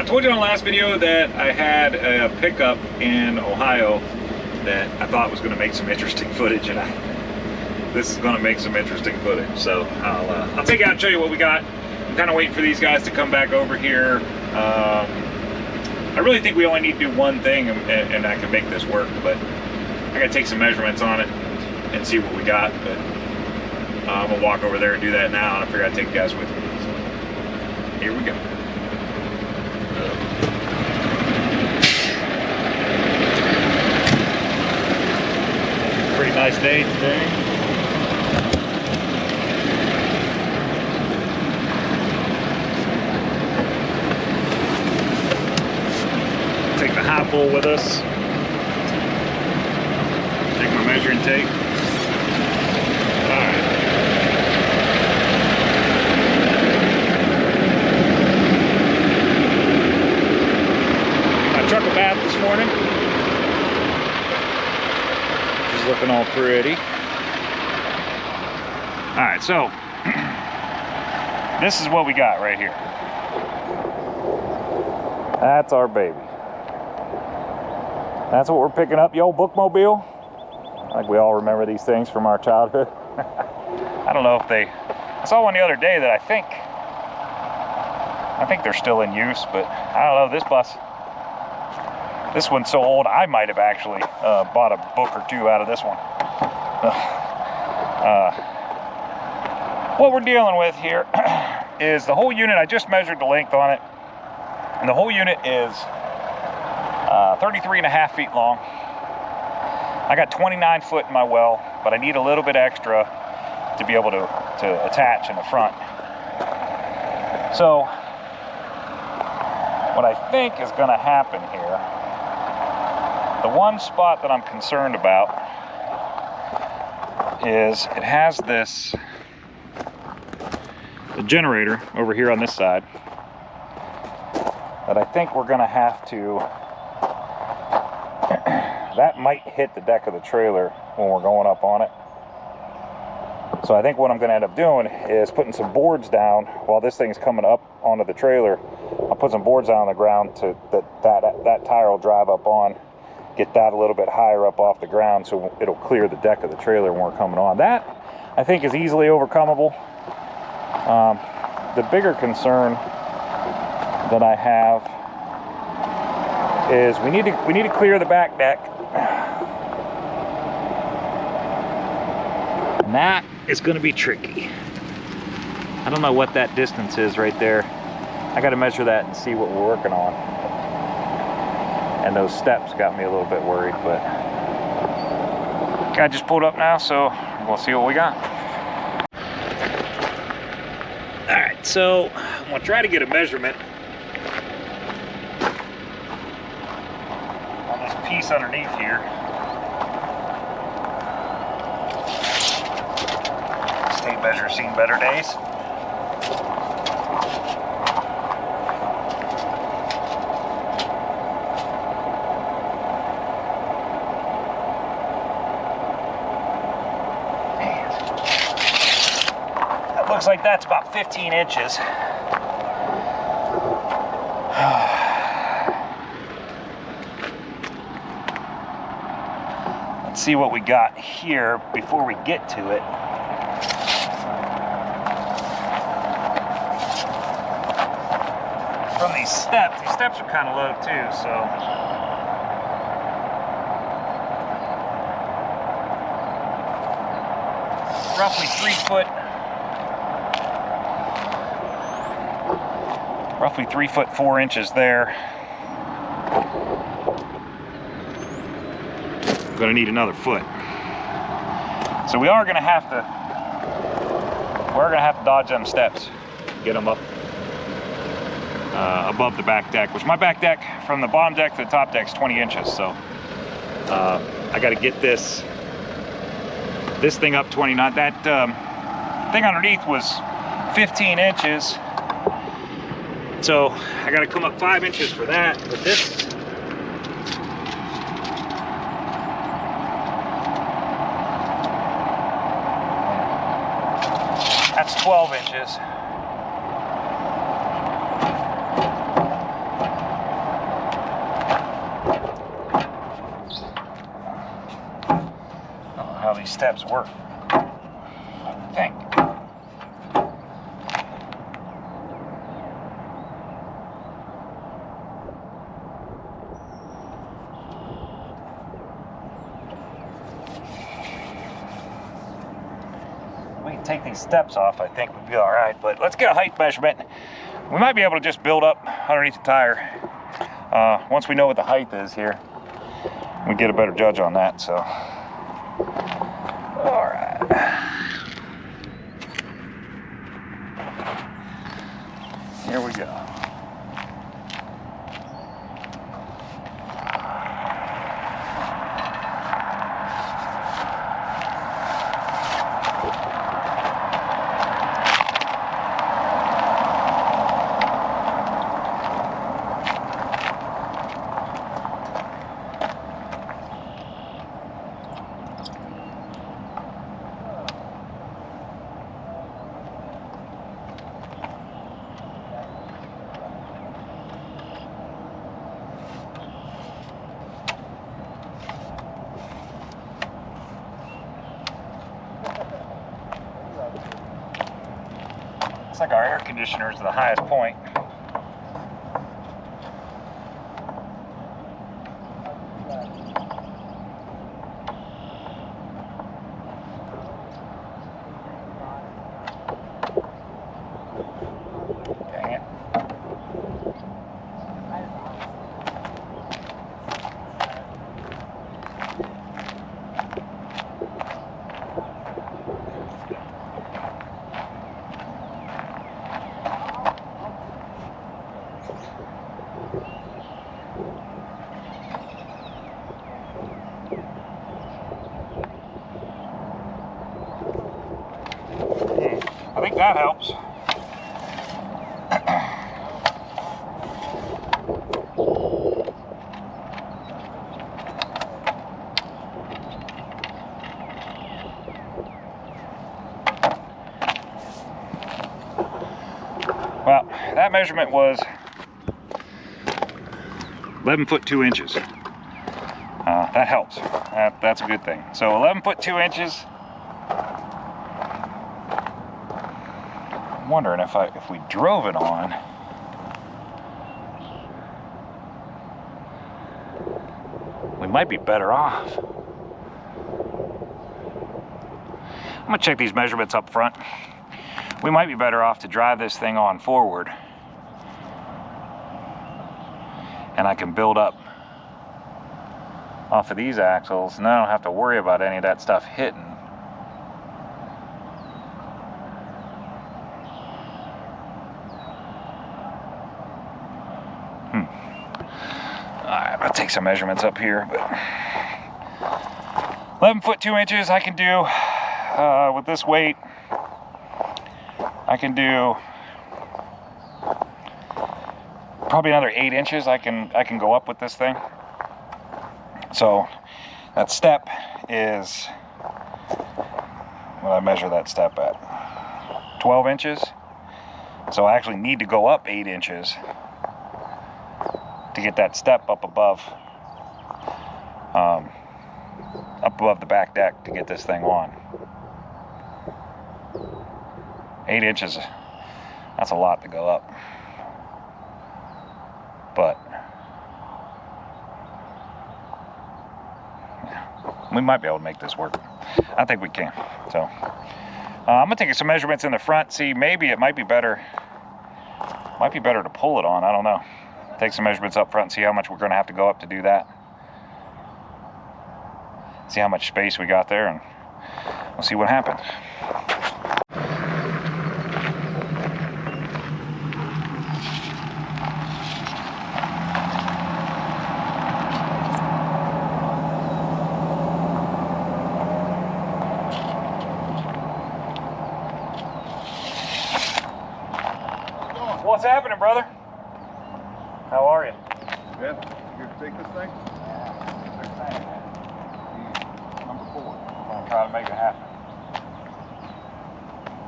I told you in the last video that I had a pickup in Ohio that I thought was going to make some interesting footage, and this is going to make some interesting footage. So I'll take it out and show you what we got. I'm kind of waiting for these guys to come back over here. I really think we only need to do one thing, and I can make this work, but I got to take some measurements on it and see what we got. But I'm going to walk over there and do that now, and I figure I'd take you guys with me. So here we go. Pretty nice day today. Take the high pole with us. Take my measuring tape. Alright. I took a bath this morning. She's looking all pretty. Alright, so this is what we got right here. That's our baby. That's what we're picking up, the old bookmobile. I think we all remember these things from our childhood. I don't know if I saw one the other day that I think they're still in use, but I don't know, this one's so old, I might have actually bought a book or two out of this one. What we're dealing with here is the whole unit. I just measured the length on it, and the whole unit is 33.5 feet long. I got 29 foot in my well, but I need a little bit extra to be able to attach in the front. So what I think is going to happen here, the one spot that I'm concerned about is it has the generator over here on this side that I think we're going to have to, that might hit the deck of the trailer when we're going up on it. So I think what I'm going to end up doing is putting some boards down while this thing's coming up onto the trailer. I'll put some boards down on the ground to that tire will drive up on, get that a little bit higher up off the ground so it'll clear the deck of the trailer when we're coming on. That I think is easily overcomeable. The bigger concern that I have is we need to clear the back deck, and that is going to be tricky. I don't know what that distance is right there. I got to measure that and see what we're working on. And those steps got me a little bit worried, but I just pulled up now, so we'll see what we got. All right, so I'm gonna try to get a measurement on this piece underneath here. Tape measure's seen better days. Looks like that's about 15 inches. Let's see what we got here before we get to it. From these steps are kind of low too, so. Roughly 3 foot. Roughly 3 foot 4 inches there. I'm gonna need another foot. So we are gonna have to dodge them steps, get them up above the back deck, which my back deck from the bottom deck to the top deck is 20 inches. So I got to get this thing up 29. That thing underneath was 15 inches. So I got to come up 5 inches for that, but this, that's 12 inches. steps work, I think. We can take these steps off, I think we'd be all right, but let's get a height measurement. We might be able to just build up underneath the tire. Once we know what the height is here, we get a better judge on that, so. All right. Here we go. Looks like our air conditioner is the highest point. Dang it. I think that helps. Well, that measurement was 11 foot 2 inches. That helps. That's a good thing. So 11 foot 2 inches. I'm wondering if we drove it on, we might be better off. I'm gonna check these measurements up front. We might be better off to drive this thing on forward, and I can build up off of these axles, and I don't have to worry about any of that stuff hitting. Alright, I'll take some measurements up here, but 11 foot 2 inches I can do with this weight. I can do probably another 8 inches I can go up with this thing. So that step is, what I measure that step at, 12 inches. So I actually need to go up 8 inches to get that step up above the back deck to get this thing on. 8 inches, that's a lot to go up. But yeah, we might be able to make this work. I think we can. So I'm gonna take some measurements in the front, see, maybe it might be better to pull it on, I don't know. Take some measurements up front and see how much we're gonna have to go up to do that. See how much space we got there, and we'll see what happens. What's happening, brother? How are you? Good. You gonna take this thing? Number 4. We're gonna try to make it happen.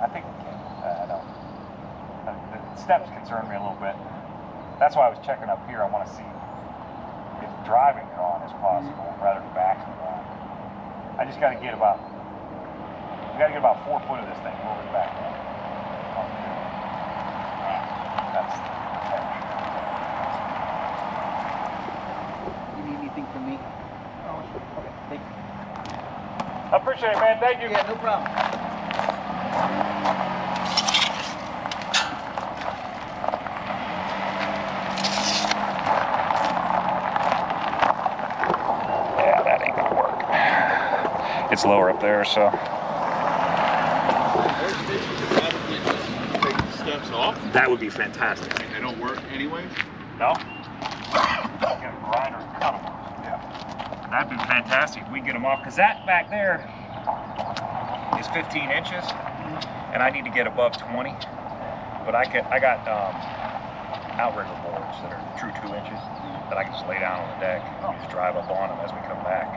I think we can. I don't. The steps concern me a little bit. That's why I was checking up here. I want to see if driving it on is possible rather than backing it on. I just got to get about got to get about 4 foot of this thing over the back. That's the edge. You need anything from me? Oh, okay. Thank you. I appreciate it, man. Thank you. Yeah, no problem. Yeah, that ain't gonna work. It's lower up there, so. Take the steps off. That would be fantastic. They don't work anyways. No? Get a grinder and cut them off. Yeah. That'd be fantastic. We get them off, because that back there is 15 inches, and I need to get above 20. But I got outrigger boards that are true 2 inches that I can just lay down on the deck and just drive up on them as we come back.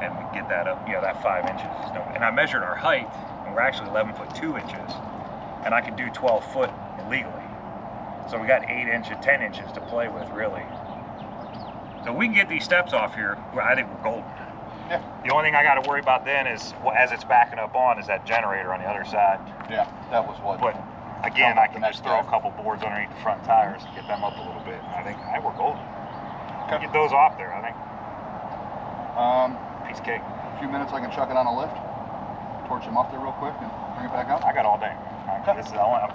And we get that up, that 5 inches. And I measured our height, and we're actually 11 foot 2 inches, and I could do 12 foot illegally. So we got 8 inches, 10 inches to play with, really. So we can get these steps off here. I think we're golden. Yeah. The only thing I got to worry about then is, as it's backing up on, is that generator on the other side. Yeah, that was what. But again, I can just throw a couple boards underneath the front tires and get them up a little bit. I think we're golden. Okay. Get those off there, I think. Piece of cake. A few minutes, I can chuck it on a lift, torch them off there real quick, and bring it back out. I got all day. I'm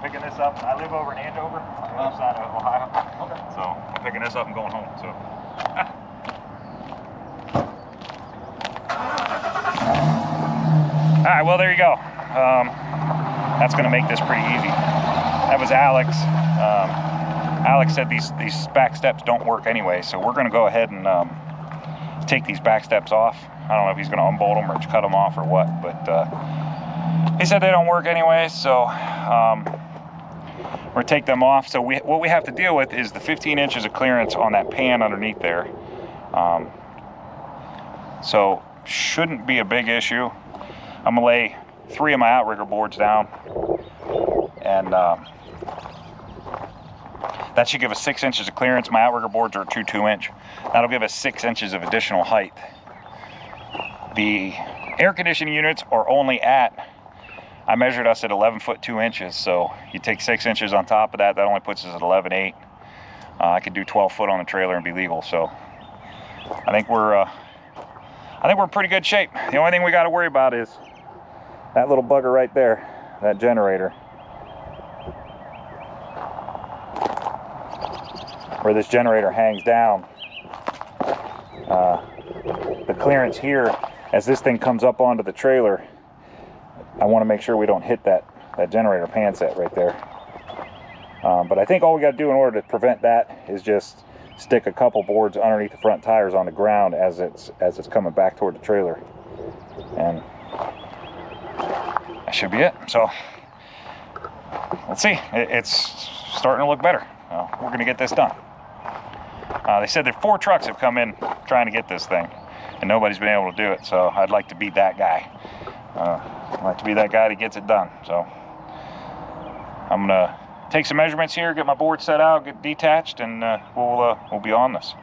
picking this up. I live over in Andover, on the other side of Ohio. Okay. So I'm picking this up and going home. So. All right, well, there you go. That's going to make this pretty easy. That was Alex. Alex said these back steps don't work anyway, so we're going to go ahead and take these back steps off. I don't know if he's going to unbolt them or cut them off or what, but he said they don't work anyway, so we're going to take them off. So what we have to deal with is the 15 inches of clearance on that pan underneath there. So shouldn't be a big issue. I'm gonna lay 3 of my outrigger boards down, and that should give us 6 inches of clearance. My outrigger boards are 2 inch. That'll give us 6 inches of additional height. The air conditioning units are only I measured us at 11 foot 2 inches, so you take 6 inches on top of that, that only puts us at 11.8. I could do 12 foot on the trailer and be legal, so I think we're in pretty good shape. The only thing we got to worry about is that little bugger right there, that generator. Where this generator hangs down. The clearance here, as this thing comes up onto the trailer, I want to make sure we don't hit that generator pan set right there. But I think all we got to do in order to prevent that is just stick a couple boards underneath the front tires on the ground as it's coming back toward the trailer, and that should be it. So let's see, it's starting to look better. We're gonna get this done. They said that 4 trucks have come in trying to get this thing, and nobody's been able to do it, so I'd like to be that guy. I'd like to be that guy that gets it done. So I'm gonna take some measurements here, get my board set out, get detached, and we'll be on this.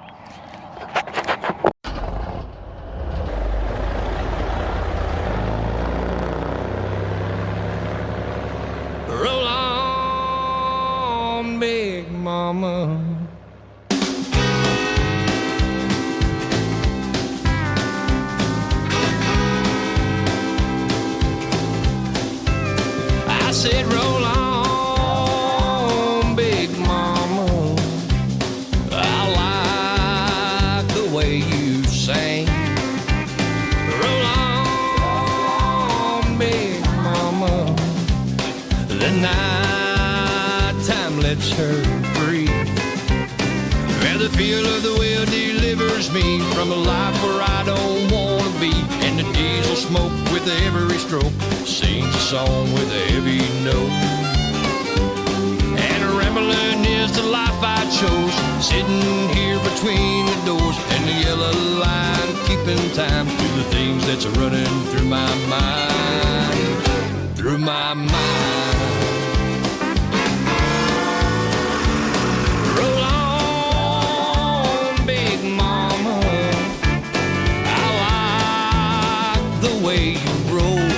Roll on, big mama. I said roll on, big mama. I like the way you sing. Roll on, big mama. The night time lets her breathe. Where the feel of the wheel delivers me from a life where I don't wanna be. And the diesel smoke with every stroke sings a song with a heavy note. And rambling is the life I chose, sitting here between the doors and the yellow line, keeping time to the things that's running through my mind, through my mind. Roll on, big mama. I like the way you roll.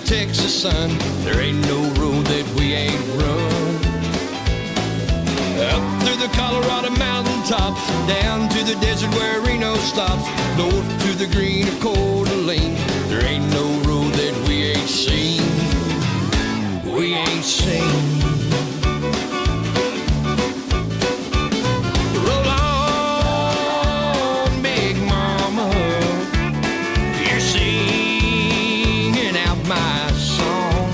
Texas sun. There ain't no road that we ain't run. Up through the Colorado mountaintops, down to the desert where Reno stops, north to the green of Coeur d'Alene. There ain't no road that we ain't seen. We ain't seen. Roll on, big mama, you're singing out my song.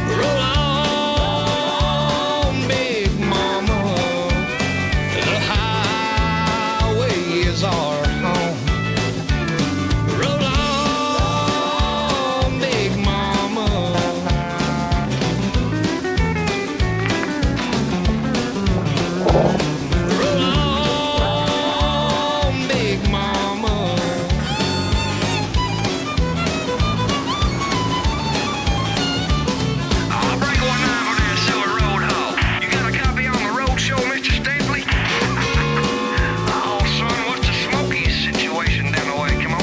Roll on, big mama, the highway is our home. Roll on, big mama. Roll on, big mama. I'll break one eye on that silver road hog. You got a copy on the road show, Mr. Stapley? Oh, son, what's the Smokies situation down the way? Come on.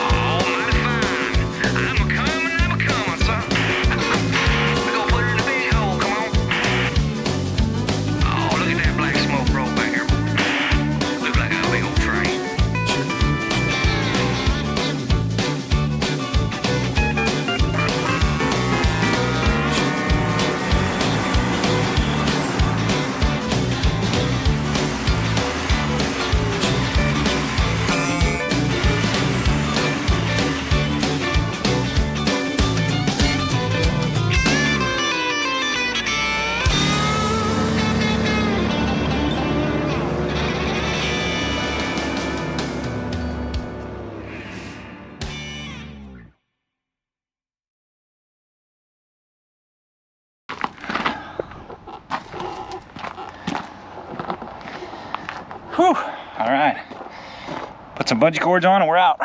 Oh, mighty fine. I'm a coming, son. We gonna put her in the big hole, come on. Oh, look at that black smoke roll back here. Look like a big old train. Whew, all right. Put some bungee cords on and we're out.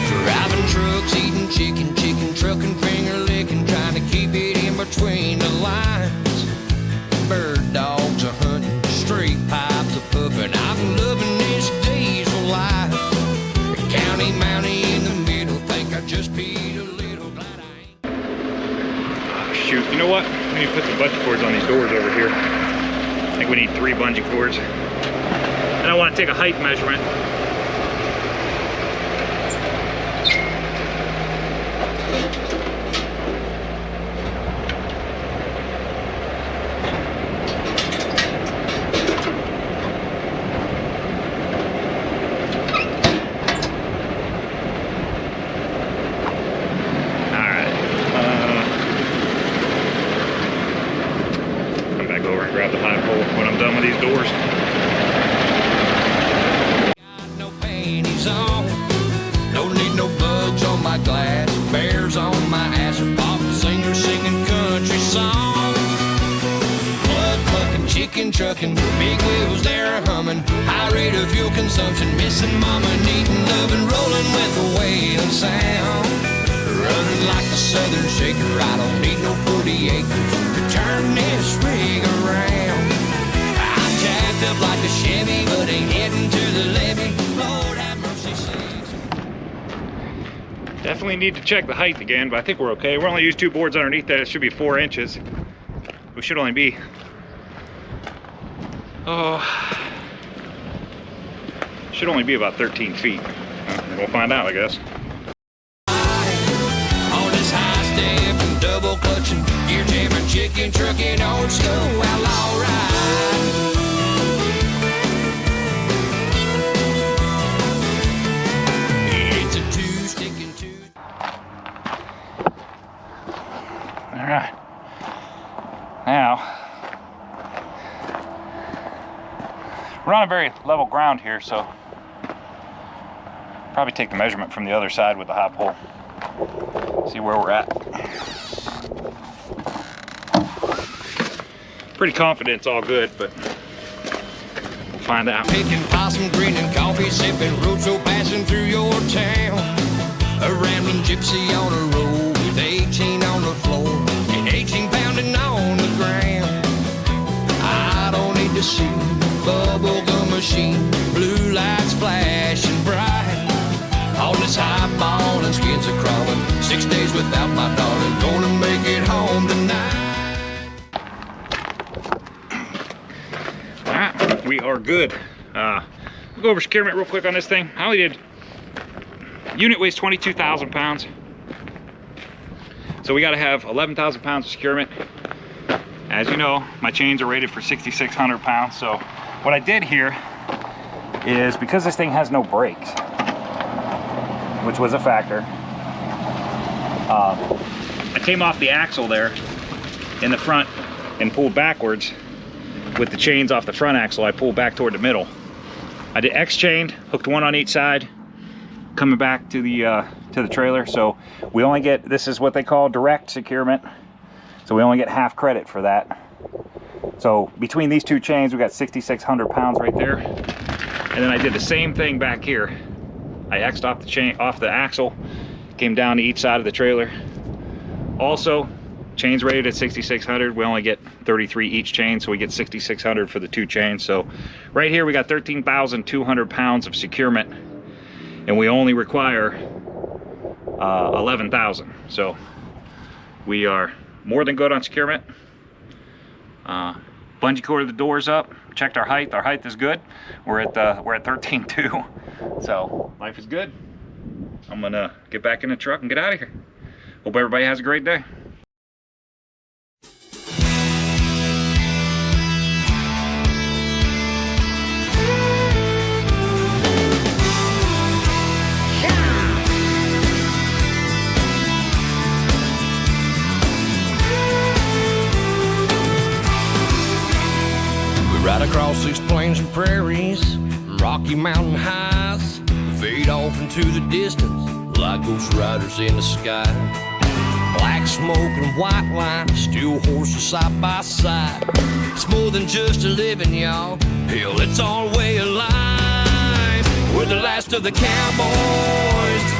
Driving trucks, eating chicken, trucking, finger licking, trying to keep it in between the lines. Bird dogs are hunting, straight pipes are puffing. I'm loving this diesel life. County Mountie in the middle, think I just peed a little. Glad I ain't. Shoot, you know what? We need to put some bungee cords on these doors over here. I think we need 3 bungee cords. And I want to take a height measurement. Grab the high pole when I'm done with these doors. Got no panties on, don't need no bugs on my glass, bears on my ass, a pop singer singing country songs. Blood clucking, chicken trucking, big wheels there humming, high rate of fuel consumption, missing mama, needing loving, rolling with the wailing sound. Running like a southern shaker, I don't need no 40 acres to turn this rig around. I'm jacked up like a Chevy, but ain't heading to the levee. Lord have mercy, saints. Definitely need to check the height again, but I think we're okay. We're only used 2 boards underneath that. It should be 4 inches. We should only be, should only be about 13 feet. We'll find out, I guess. Double clutching, gear jamming, chicken trucking, old school outlaw ride. It's a 2-sticking 2. All right. Now, we're on a very level ground here, so probably take the measurement from the other side with the high pole. See where we're at. Pretty confident it's all good, but we'll find out. Picking possum, grinning coffee, sipping roadshow, passing through your town. A rambling gypsy on a road with 18 on the floor and 18 pounding on the ground. I don't need to see bubblegum machine, blue lights flashing bright. All this highball and skins are crawling, 6 days without my darling, gonna make it home tonight. All right, we are good. We'll go over securement real quick on this thing. I only did, unit weighs 22,000 pounds. So we gotta have 11,000 pounds of securement. As you know, my chains are rated for 6,600 pounds. So what I did here is, because this thing has no brakes, which was a factor, I came off the axle there in the front and pulled backwards with the chains off the front axle. I pulled back toward the middle. I did X-chained, hooked one on each side, coming back to the trailer. So we only get, this is what they call direct securement. So we only get half credit for that. So between these two chains, we got 6,600 pounds right there. And then I did the same thing back here. I X'd off the chain, off the axle, came down to each side of the trailer. Also, chains rated at 6,600. We only get 33 each chain, so we get 6,600 for the two chains. So right here, we got 13,200 pounds of securement, and we only require 11,000. So we are more than good on securement. Bungee corded the doors up, checked our height. Our height is good. We're at 13.2. So life is good. I'm gonna get back in the truck and get out of here. Hope everybody has a great day. Right across these plains and prairies, Rocky Mountain highs, fade off into the distance like ghost riders in the sky. Black smoke and white line, still horses side by side. It's more than just a living, y'all. Hell, it's our way of life. We're the last of the cowboys